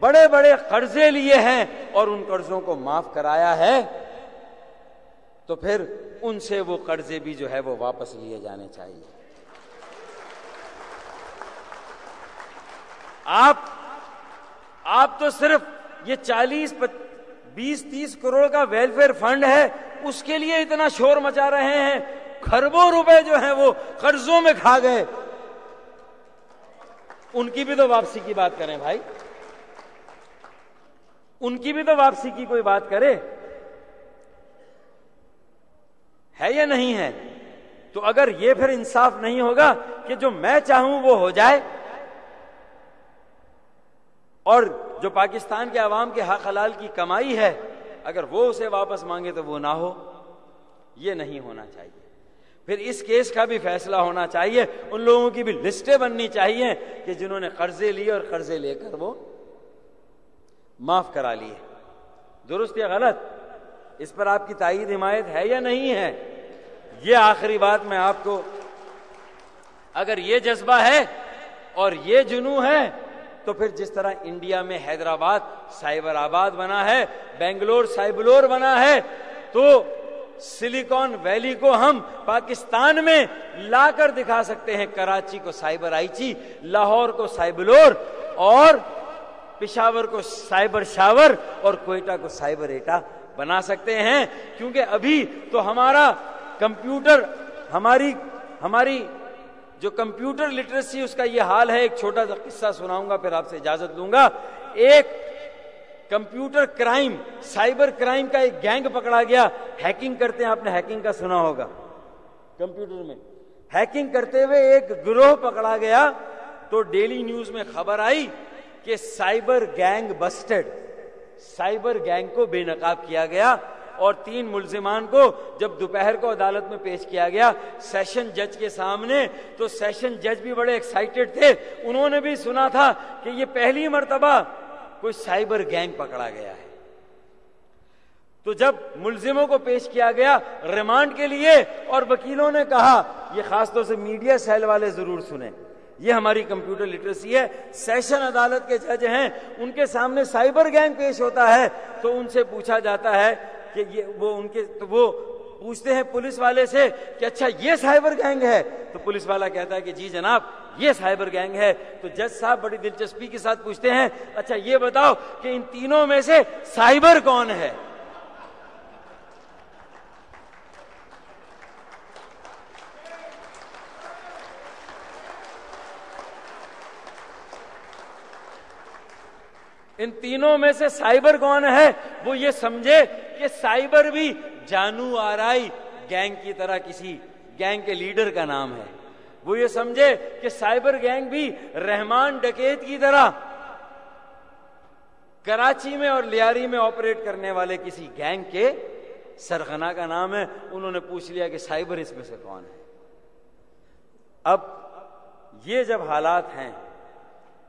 بڑے بڑے قرضے لیے ہیں اور ان قرضوں کو معاف کرایا ہے، تو پھر ان سے وہ قرضے بھی جو ہے وہ واپس لیے جانے چاہیے۔ آپ تو صرف یہ 20-30 کروڑ کا ویلفیئر فنڈ ہے، اس کے لیے اتنا شور مچا رہے ہیں، کھربوں روپے جو ہیں وہ قرضوں میں کھا گئے، ان کی بھی تو واپسی کی بات کریں بھائی، ان کی بھی تو واپسی کی کوئی بات کرے، ہے یا نہیں ہے؟ تو اگر یہ پھر انصاف نہیں ہوگا کہ جو میں چاہوں وہ ہو جائے اور جو پاکستان کے عوام کے حق حلال کی کمائی ہے اگر وہ اسے واپس مانگے تو وہ نہ ہو، یہ نہیں ہونا چاہیے۔ پھر اس کیس کا بھی فیصلہ ہونا چاہیے، ان لوگوں کی بھی لسٹیں بننی چاہیے کہ جنہوں نے قرضے لیے اور قرضے لے کر وہ معاف کرا لیے۔ درست یا غلط؟ اس پر آپ کی تائید حمایت ہے یا نہیں ہے؟ یہ آخری بات میں آپ کو، اگر یہ جذبہ ہے اور یہ جنوں ہے تو پھر جس طرح انڈیا میں حیدرآباد سائبر آباد بنا ہے، بنگلور سائبلور بنا ہے، تو سلیکون ویلی کو ہم پاکستان میں لا کر دکھا سکتے ہیں۔ کراچی کو سائبر آئیچی، لاہور کو سائبلور، اور پشاور کو سائبر شاور، اور کوئٹہ کو سائبر ایٹا بنا سکتے ہیں، کیونکہ ابھی تو ہمارا کمپیوٹر، ہماری جو کمپیوٹر لٹریسی اس کا یہ حال ہے۔ ایک چھوٹا سا قصہ سناؤں گا پھر آپ سے اجازت لوں گا۔ ایک کمپیوٹر کرائم، سائبر کرائم کا ایک گینگ پکڑا گیا، ہیکنگ کرتے ہیں، آپ نے ہیکنگ کا سنا ہوگا، کمپیوٹر میں ہیکنگ کرتے ہوئے ایک گروہ پکڑا گیا، تو ڈیلی نیوز میں خبر آئی کہ سائبر گینگ بسٹڈ، سائبر گینگ کو بے نقاب کیا گیا، اور 3 ملزمان کو جب دوپہر کو عدالت میں پیش کیا گیا سیشن جج کے سامنے، تو سیشن جج بھی بڑے ایکسائٹڈ تھے، انہوں نے بھی سنا تھا کہ یہ پہلی مرتبہ کوئی سائبر گینگ پکڑا گیا ہے۔ تو جب ملزموں کو پیش کیا گیا ریمانڈ کے لیے، اور وکیلوں نے کہا، یہ خاص طور سے میڈیا سیل والے ضرور سنیں، یہ ہماری کمپیوٹر لٹریسی ہے، سیشن عدالت کے جج ہیں، ان کے سامنے سائبر گینگ پیش ہوتا ہے، تو ان سے پوچھا جاتا ہے کہ وہ پوچھتے ہیں پولیس والے سے کہ اچھا یہ سائبر گینگ ہے؟ تو پولیس والا کہتا ہے کہ جی جناب یہ سائبر گینگ ہے۔ تو جج صاحب بڑی دلچسپی کے ساتھ پوچھتے ہیں اچھا یہ بتاؤ کہ ان تینوں میں سے سائبر کون ہے؟ ان تینوں میں سے سائبر کون ہے؟ وہ یہ سمجھے کہ سائبر بھی جانو آرائی گینگ کی طرح کسی گینگ کے لیڈر کا نام ہے، وہ یہ سمجھے کہ سائبر گینگ بھی رحمان ڈکیت کی طرح کراچی میں اور لیاری میں آپریٹ کرنے والے کسی گینگ کے سرغنہ کا نام ہے۔ انہوں نے پوچھ لیا کہ سائبر اس میں سے کون ہے۔ اب یہ جب حالات ہیں،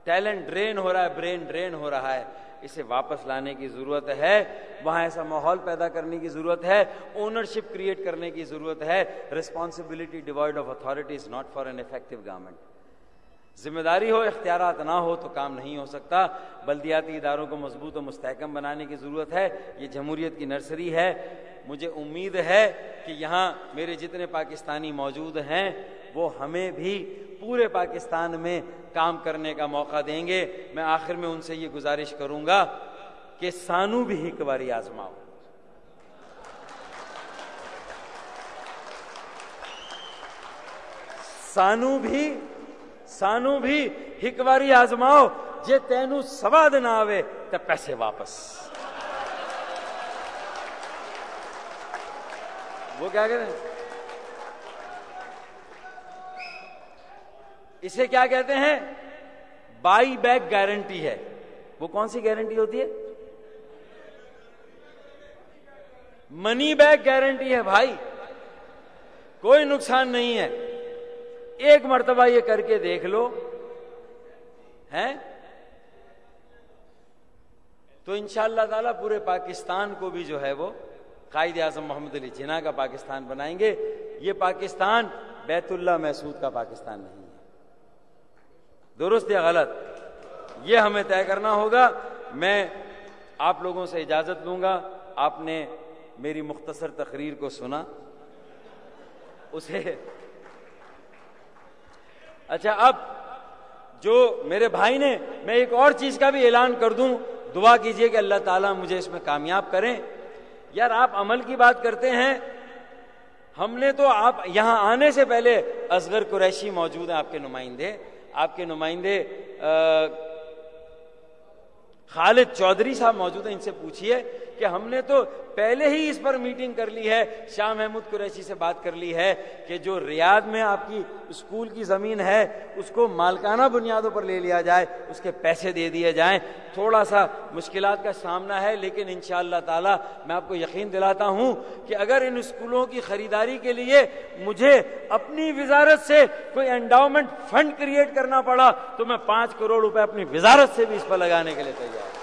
ٹیلنٹ ڈرین ہو رہا ہے، برین ڈرین ہو رہا ہے، اسے واپس لانے کی ضرورت ہے، وہاں ایسا ماحول پیدا کرنے کی ضرورت ہے، اونرشپ کریٹ کرنے کی ضرورت ہے۔ Responsibility divide of authority is not for an effective government. ذمہ داری ہو، اختیارات نہ ہو تو کام نہیں ہو سکتا۔ بلدیاتی اداروں کو مضبوط و مستحکم بنانے کی ضرورت ہے۔ یہ جمہوریت کی نرسری ہے۔ مجھے امید ہے کہ یہاں میرے جتنے پاکستانی موجود ہیں وہ ہمیں بھی پورے پاکستان میں کام کرنے کا موقع دیں گے۔ میں آخر میں ان سے یہ گزارش کروں گا کہ سانو بھی ایک باری آزماؤ، سانو بھی ایک باری آزماؤ، جے تینو سواد نہ آوے تے پیسے واپس۔ وہ کیا کہتے ہیں، اسے کیا کہتے ہیں؟ بائی بیک گارنٹی ہے۔ وہ کون سی گارنٹی ہوتی ہے؟ منی بیک گارنٹی ہے بھائی، کوئی نقصان نہیں ہے، ایک مرتبہ یہ کر کے دیکھ لو ہیں تو انشاءاللہ تعالیٰ پورے پاکستان کو بھی جو ہے وہ قائد اعظم محمد علی جناح کا پاکستان بنائیں گے۔ یہ پاکستان بیت اللہ محسود کا پاکستان نہیں ہے۔ درست یا غلط؟ یہ ہمیں طے کرنا ہوگا۔ میں آپ لوگوں سے اجازت لوں گا. آپ نے میری مختصر تقریر کو سنا اسے. اچھا اب جو میرے بھائی نے, میں ایک اور چیز کا بھی اعلان کر دوں, دعا کیجئے کہ اللہ تعالیٰ مجھے اس میں کامیاب کریں. یار آپ عمل کی بات کرتے ہیں, ہم نے تو آپ یہاں آنے سے پہلے اصغر قریشی موجود ہیں, آپ کے نمائندے خالد چودھری صاحب موجود ہیں, ان سے پوچھئے کہ ہم نے تو پہلے ہی اس پر میٹنگ کر لی ہے, شاہ محمود قریشی سے بات کر لی ہے کہ جو ریاض میں آپ کی اسکول کی زمین ہے اس کو مالکانہ بنیادوں پر لے لیا جائے, اس کے پیسے دے دیے جائیں. تھوڑا سا مشکلات کا سامنا ہے, لیکن انشاءاللہ تعالی میں آپ کو یقین دلاتا ہوں کہ اگر ان اسکولوں کی خریداری کے لیے مجھے اپنی وزارت سے کوئی انڈاؤمنٹ فنڈ کریٹ کرنا پڑا تو میں 5 کروڑ روپے اپنی وزارت سے بھی اس پر لگانے کے لیے تیار ہوں.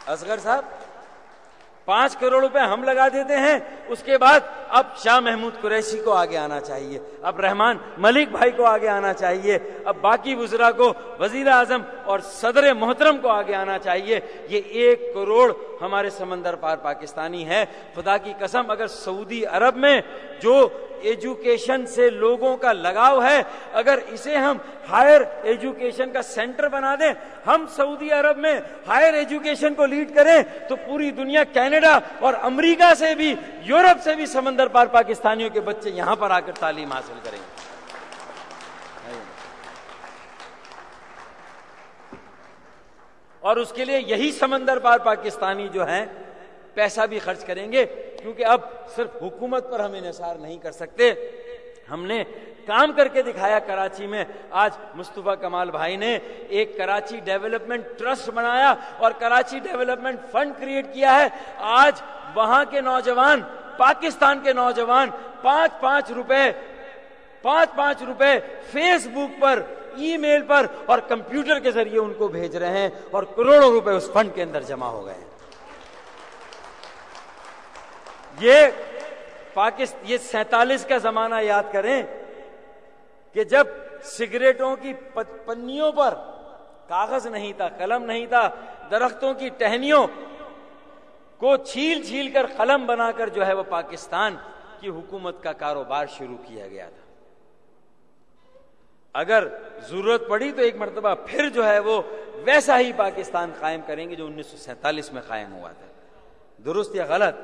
اصغر صاحب 5 کروڑ روپے ہم لگا دیتے ہیں, اس کے بعد اب شاہ محمود قریشی کو آگے آنا چاہیے, اب رحمان ملک بھائی کو آگے آنا چاہیے, اب باقی وزراء کو, وزیر اعظم اور صدر محترم کو آگے آنا چاہیے. یہ 1 کروڑ ہمارے سمندر پار پاکستانی ہے. خدا کی قسم اگر سعودی عرب میں جو ایجوکیشن سے لوگوں کا لگاؤ ہے, اگر اسے ہم ہائر ایجوکیشن کا سینٹر بنا دیں, ہم سعودی عرب میں ہائر ایجوکیشن کو لیڈ کریں, تو پوری دنیا کینیڈا اور امریکہ سے بھی, یورپ سے بھی سمندر پار پاکستانیوں کے بچے یہاں پر آ کر تعلیم حاصل کریں گے. اور اس کے لیے یہی سمندر پار پاکستانی جو ہیں پیسہ بھی خرچ کریں گے, کیونکہ اب صرف حکومت پر ہم انحصار نہیں کر سکتے. ہم نے کام کر کے دکھایا کراچی میں. آج مصطفیٰ کمال بھائی نے ایک کراچی ڈیولپمنٹ ٹرسٹ بنایا اور کراچی ڈیولپمنٹ فنڈ کریٹ کیا ہے. آج وہاں کے نوجوان, پاکستان کے نوجوان 5-5 روپے فیس بک پر, ای میل پر اور کمپیوٹر کے ذریعے ان کو بھیج رہے ہیں, اور کروڑوں روپے اس فنڈ کے اندر جمع ہو گئے ہیں. یہ 47 کا زمانہ یاد کریں کہ جب سگریٹوں کی پنیوں پر کاغذ نہیں تھا, قلم نہیں تھا, درختوں کی ٹہنیوں کو چھیل چھیل کر قلم بنا کر جو ہے وہ پاکستان کی حکومت کا کاروبار شروع کیا گیا تھا. اگر ضرورت پڑی تو ایک مرتبہ پھر جو ہے وہ ویسا ہی پاکستان قائم کریں گے جو 1947 میں قائم ہوا تھا. درست یا غلط؟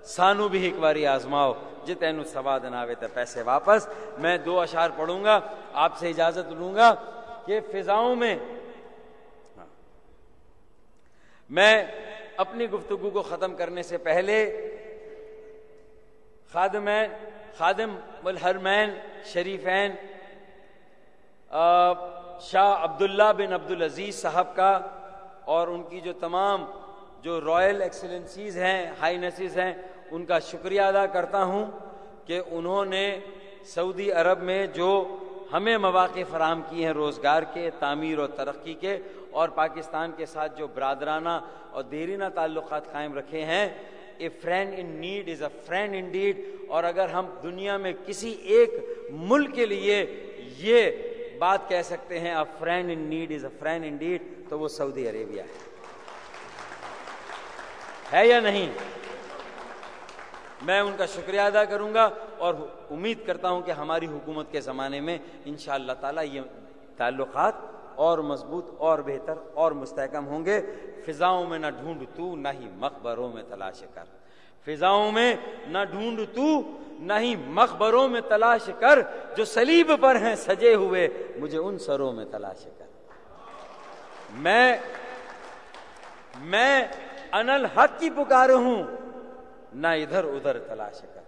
سانو بھی ایک باری آزماؤ, جتینو سواد ناوے تے پیسے واپس. میں 2 اشعار پڑھوں گا, آپ سے اجازت لوں گا کہ فضاؤں میں میں اپنی گفتگو کو ختم کرنے سے پہلے خادم الحرمین شریفین شاہ عبداللہ بن عبدالعزیز صاحب کا اور ان کی جو تمام جو رائل ایکسلنسیز ہیں, ہائینسز ہیں, ان کا شکریہ ادا کرتا ہوں کہ انہوں نے سعودی عرب میں جو ہمیں مواقع فراہم کی ہیں روزگار کے, تعمیر اور ترقی کے, اور پاکستان کے ساتھ جو برادرانہ اور دیرینہ تعلقات قائم رکھے ہیں. A friend in need is a friend indeed. اور اگر ہم دنیا میں کسی ایک ملک کے لیے یہ بات کہہ سکتے ہیں, a friend in need is a friend indeed, تو وہ سعودی عربیہ ہے یا نہیں؟ میں ان کا شکریہ ادا کروں گا اور امید کرتا ہوں کہ ہماری حکومت کے زمانے میں انشاءاللہ تعالی یہ تعلقات اور مضبوط اور بہتر اور مستحکم ہوں گے. فضاؤں میں نہ ڈھونڈ تو نہ ہی مقبروں میں تلاش کر, فضاؤں میں نہ ڈھونڈ تو نہ ہی مقبروں میں تلاش کر, جو صلیب پر ہیں سجے ہوئے مجھے ان سروں میں تلاش کر. میں انا الحق کی پکار ہوں نہ ادھر ادھر تلاش کر,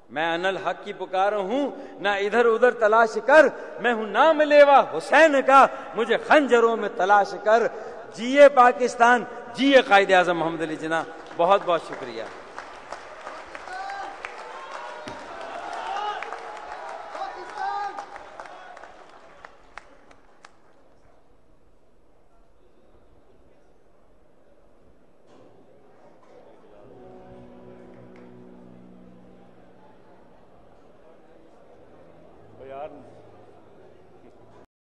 میں انا الحق کی پکار ہوں نہ ادھر ادھر تلاش کر, میں ہوں نام لیوا حسین کا مجھے خنجروں میں تلاش کر. جیے پاکستان, جیے قائد اعظم محمد علی جناح. بہت بہت شکریہ.